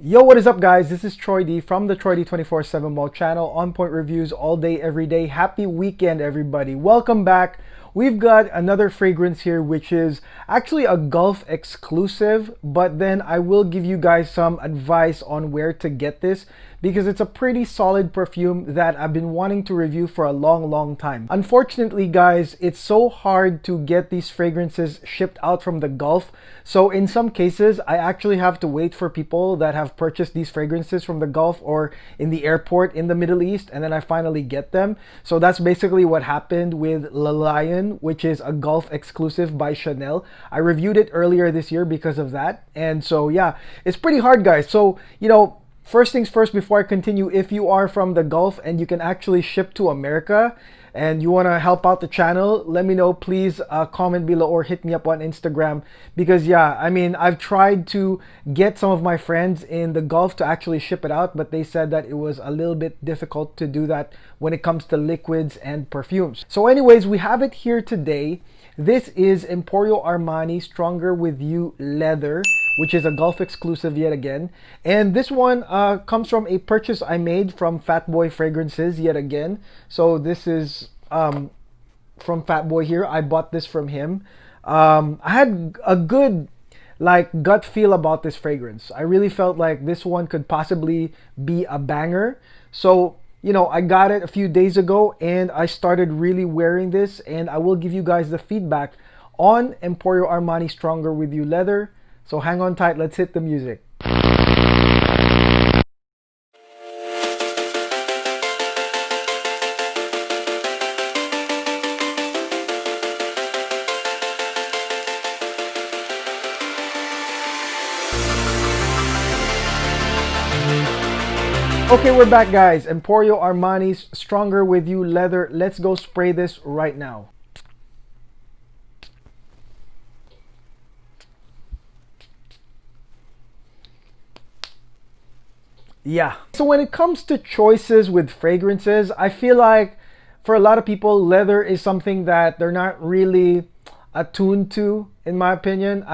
Yo, what is up, guys? This is Troy D from the Troy D 24/7 Mall channel. On point reviews all day, every day. Happy weekend, everybody. Welcome back. We've got another fragrance here, which is actually a Gulf exclusive, but then I will give you guys some advice on where to get this because it's a pretty solid perfume that I've been wanting to review for a long time. Unfortunately, guys, it's so hard to get these fragrances shipped out from the Gulf. So in some cases, I actually have to wait for people that have purchased these fragrances from the Gulf or in the airport in the Middle East, and then I finally get them. So that's basically what happened with La Lion, which is a Gulf exclusive by Chanel. I reviewed it earlier this year because of that. And so yeah, it's pretty hard, guys. So, first things first, before I continue, if you are from the Gulf and you can actually ship to America and you want to help out the channel, let me know. Please comment below or hit me up on Instagram because yeah, I've tried to get some of my friends in the Gulf to actually ship it out, but they said that it was a little bit difficult to do that when it comes to liquids and perfumes. So anyways, we have it here today. This is Emporio Armani Stronger With You Leather, which is a Gulf exclusive yet again. And this one comes from a purchase I made from Fatboy Fragrances yet again. So this is from Fatboy here. I bought this from him. I had a good gut feel about this fragrance. I really felt like this one could possibly be a banger. So I got it a few days ago and I started really wearing this, and I will give you guys the feedback on Emporio Armani Stronger With You Leather. So hang on tight, let's hit the music. Okay, we're back, guys. Emporio Armani's Stronger With You Leather. Let's go spray this right now. Yeah. So when it comes to choices with fragrances, I feel like for a lot of people, leather is something that they're not really attuned to, in my opinion.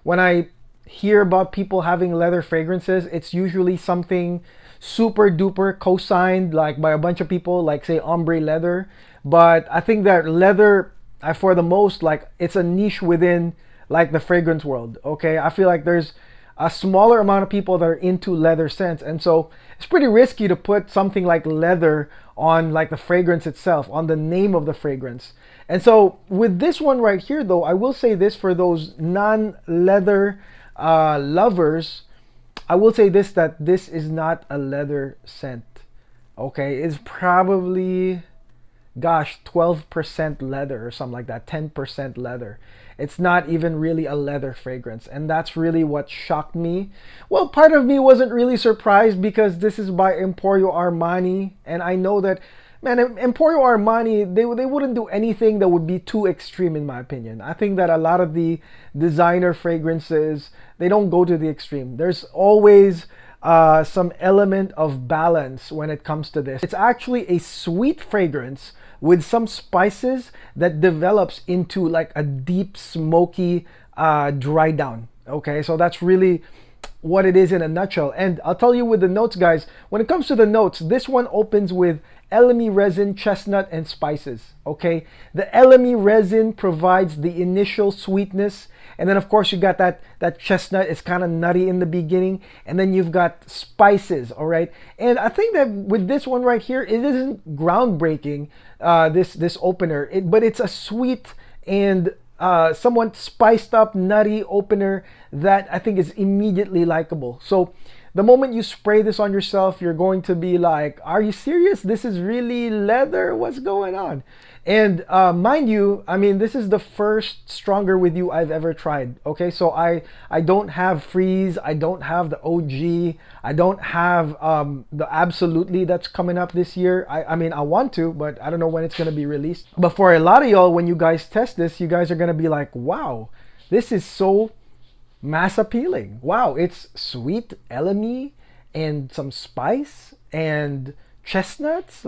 When I hear about people having leather fragrances, it's usually something super duper co-signed like by a bunch of people, like say ombre leather. But I think that leather, for the most, it's a niche within the fragrance world. Okay, I feel like there's a smaller amount of people that are into leather scents, and so it's pretty risky to put something like leather on the fragrance itself, on the name of the fragrance. And so with this one right here, though, I will say this for those non-leather lovers, I will say this, that this is not a leather scent. Okay, it's probably, gosh, 12% leather or something like that, 10% leather. It's not even really a leather fragrance, and that's really what shocked me. Well, part of me wasn't really surprised because this is by Emporio Armani, and I know that, man, Emporio Armani, they wouldn't do anything that would be too extreme, in my opinion. I think that a lot of the designer fragrances, they don't go to the extreme. There's always some element of balance when it comes to this. It's actually a sweet fragrance with some spices that develops into a deep smoky dry down. Okay, so that's really what it is in a nutshell. And I'll tell you with the notes, guys, when it comes to the notes, this one opens with elemi resin, chestnut, and spices. Okay, the elemi resin provides the initial sweetness, and then of course you got that chestnut. It's kind of nutty in the beginning, and then you've got spices. All right, and I think that with this one right here, it isn't groundbreaking, this opener, but it's a sweet and somewhat spiced up nutty opener that I think is immediately likable. So the moment you spray this on yourself, you're going to be like, are you serious? This is really leather? What's going on? And mind you, this is the first Stronger With You I've ever tried. Okay, so I don't have Freeze, I don't have the OG, I don't have the Absolutely that's coming up this year. I want to, but I don't know when it's going to be released. But for a lot of y'all, when you guys test this, you guys are going to be like, wow, this is so mass appealing. Wow, it's sweet, elemi, and some spice and chestnuts.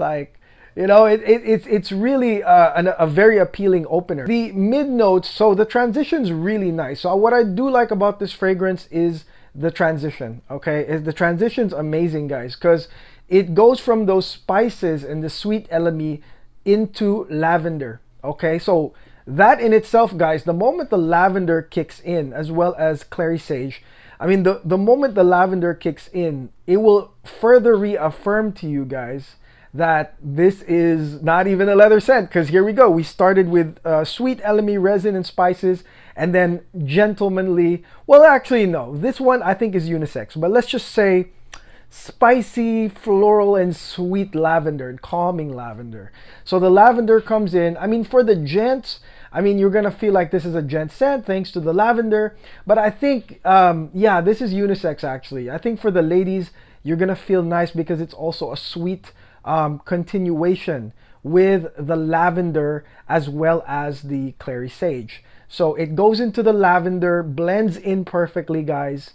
It's really a very appealing opener. The mid notes, so the transition's really nice. So what I do like about this fragrance is the transition. Okay, the transition's amazing, guys, because it goes from those spices and the sweet elemi into lavender. Okay, so that in itself, guys, the moment the lavender kicks in, as well as clary sage, I mean, the moment the lavender kicks in, it will further reaffirm to you guys that this is not even a leather scent. Because here we go. We started with sweet elemi resin and spices, and then gentlemanly. Well, actually, no. This one I think is unisex. But let's just say spicy, floral, and sweet lavender, and calming lavender. So the lavender comes in. I mean, for the gents, I mean, you're gonna feel like this is a gent scent thanks to the lavender. But I think, yeah, this is unisex actually. I think for the ladies, you're gonna feel nice because it's also a sweet continuation with the lavender as well as the clary sage. So it goes into the lavender, blends in perfectly, guys.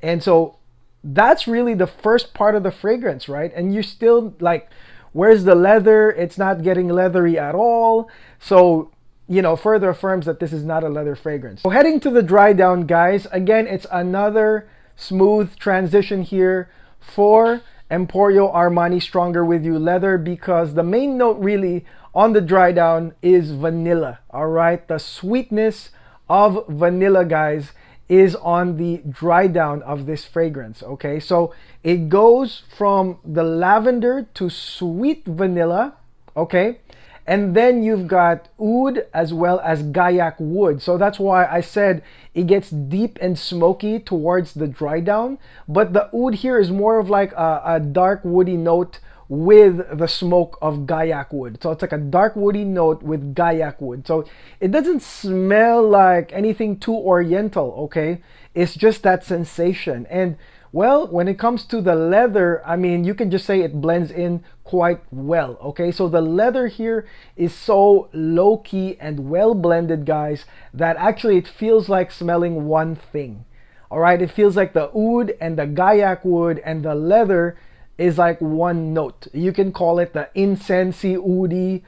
And so that's really the first part of the fragrance, right? And you're still like, where's the leather? It's not getting leathery at all. So, you know, further affirms that this is not a leather fragrance. So heading to the dry down, guys, again, it's another smooth transition here for Emporio Armani Stronger With You Leather, because the main note really on the dry down is vanilla. All right, the sweetness of vanilla, guys, is on the dry down of this fragrance. Okay, so it goes from the lavender to sweet vanilla. Okay, and then you've got oud as well as gaiac wood. So that's why I said it gets deep and smoky towards the dry down. But the oud here is more of like a dark woody note with the smoke of gaiac wood. So it's like a dark woody note with gaiac wood. So it doesn't smell like anything too oriental, okay? It's just that sensation. And well, when it comes to the leather, I mean, you can just say it blends in quite well, okay? So the leather here is so low-key and well blended, guys, that actually it feels like smelling one thing, all right? It feels like the oud and the gaiac wood and the leather is like one note. You can call it the incensey, oudi,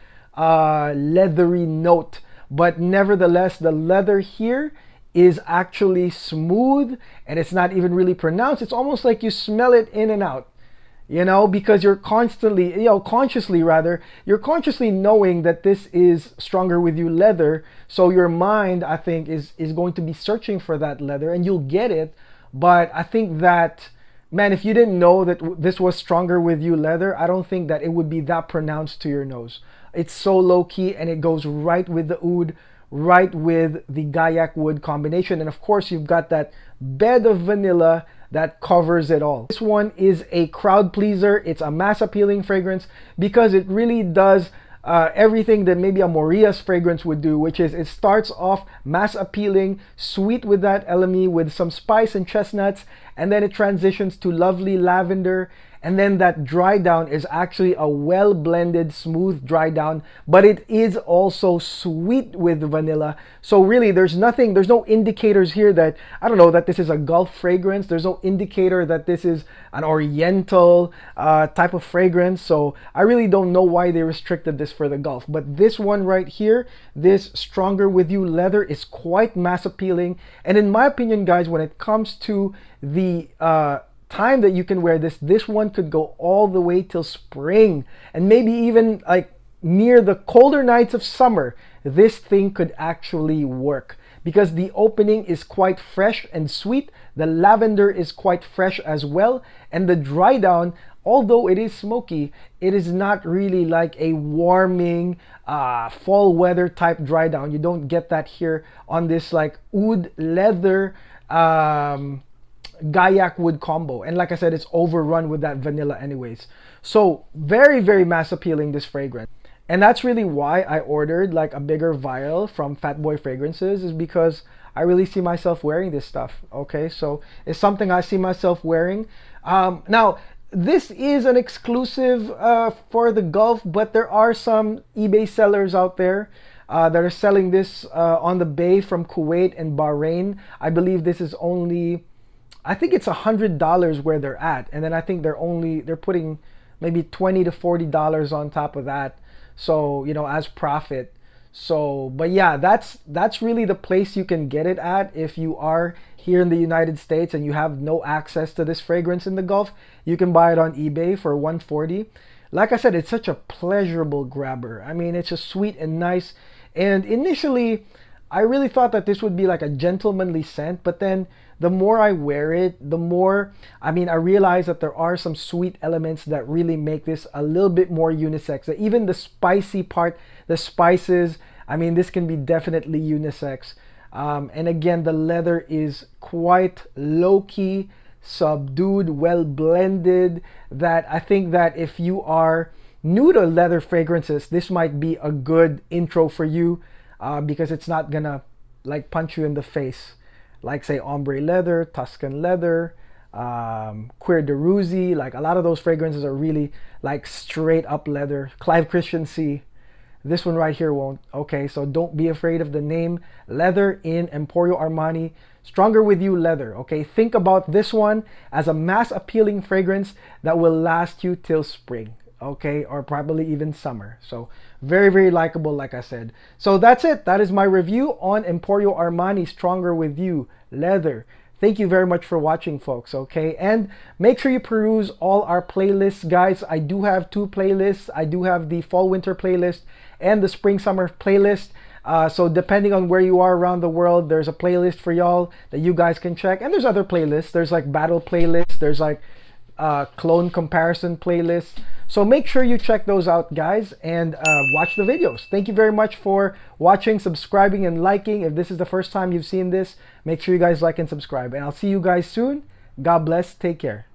leathery note. But nevertheless, the leather here is actually smooth, and it's not even really pronounced. It's almost like you smell it in and out, you know, because you're constantly, you know, consciously rather, you're consciously knowing that this is Stronger With You leather. So your mind, I think, is going to be searching for that leather, and you'll get it. But I think that, man, if you didn't know that this was Stronger With You leather, I don't think that it would be that pronounced to your nose. It's so low key, and it goes right with the oud, right with the gaiac wood combination. And of course, you've got that bed of vanilla that covers it all. This one is a crowd pleaser. It's a mass appealing fragrance because it really does everything that maybe a Morias fragrance would do, which is it starts off mass appealing, sweet with that elemi with some spice and chestnuts, and then it transitions to lovely lavender, and then that dry down is actually a well blended smooth dry down, but it is also sweet with vanilla. So really there's no indicators here that, I don't know, that this is a Gulf fragrance. There's no indicator that this is an Oriental type of fragrance. So I really don't know why they restricted this for the Gulf. But this one right here, this Stronger With You leather, is quite mass appealing. And in my opinion, guys, when it comes to the time that you can wear this one could go all the way till spring, and maybe even like near the colder nights of summer. This thing could actually work because the opening is quite fresh and sweet. The lavender is quite fresh as well, and the dry down, although it is smoky, it is not really like a warming fall weather type dry down. You don't get that here on this like oud leather gaiac wood combo. And like I said, it's overrun with that vanilla anyways. So very, very mass appealing, this fragrance. And that's really why I ordered like a bigger vial from Fatboy Fragrances, is because I really see myself wearing this stuff. Okay, so it's something I see myself wearing. Now, this is an exclusive for the Gulf, but there are some eBay sellers out there that are selling this on the Bay from Kuwait and Bahrain. I believe this is only, I think it's $100 where they're at, and then I think they're putting maybe $20 to $40 on top of that, so you know, as profit. So, but yeah, that's really the place you can get it at if you are here in the United States and you have no access to this fragrance in the Gulf. You can buy it on eBay for 140. Like I said, it's such a pleasurable grabber. I mean, it's just sweet and nice. And initially, I really thought that this would be like a gentlemanly scent, but then the more I wear it, the more, I mean, I realize that there are some sweet elements that really make this a little bit more unisex. Even the spicy part, the spices, I mean, this can be definitely unisex. And again, the leather is quite low-key, subdued, well blended, that I think that if you are new to leather fragrances, this might be a good intro for you, because it's not gonna like punch you in the face like say ombre leather, Tuscan leather, Cuir de Russie. Like a lot of those fragrances are really like straight up leather. Clive Christian C. This one right here won't. Okay, so don't be afraid of the name leather in Emporio Armani Stronger With You leather. Okay, think about this one as a mass appealing fragrance that will last you till spring. Okay, or probably even summer. So very, very likable, like I said. So that's it. That is my review on Emporio Armani Stronger With You leather. Thank you very much for watching, folks. Okay, and make sure you peruse all our playlists, guys. I do have 2 playlists. I do have the fall winter playlist and the spring summer playlist. So depending on where you are around the world, there's a playlist for y'all that you guys can check. And there's other playlists. There's like battle playlists. There's like clone comparison playlists. So make sure you check those out, guys, and watch the videos. Thank you very much for watching, subscribing, and liking. If this is the first time you've seen this, make sure you guys like and subscribe. And I'll see you guys soon. God bless. Take care.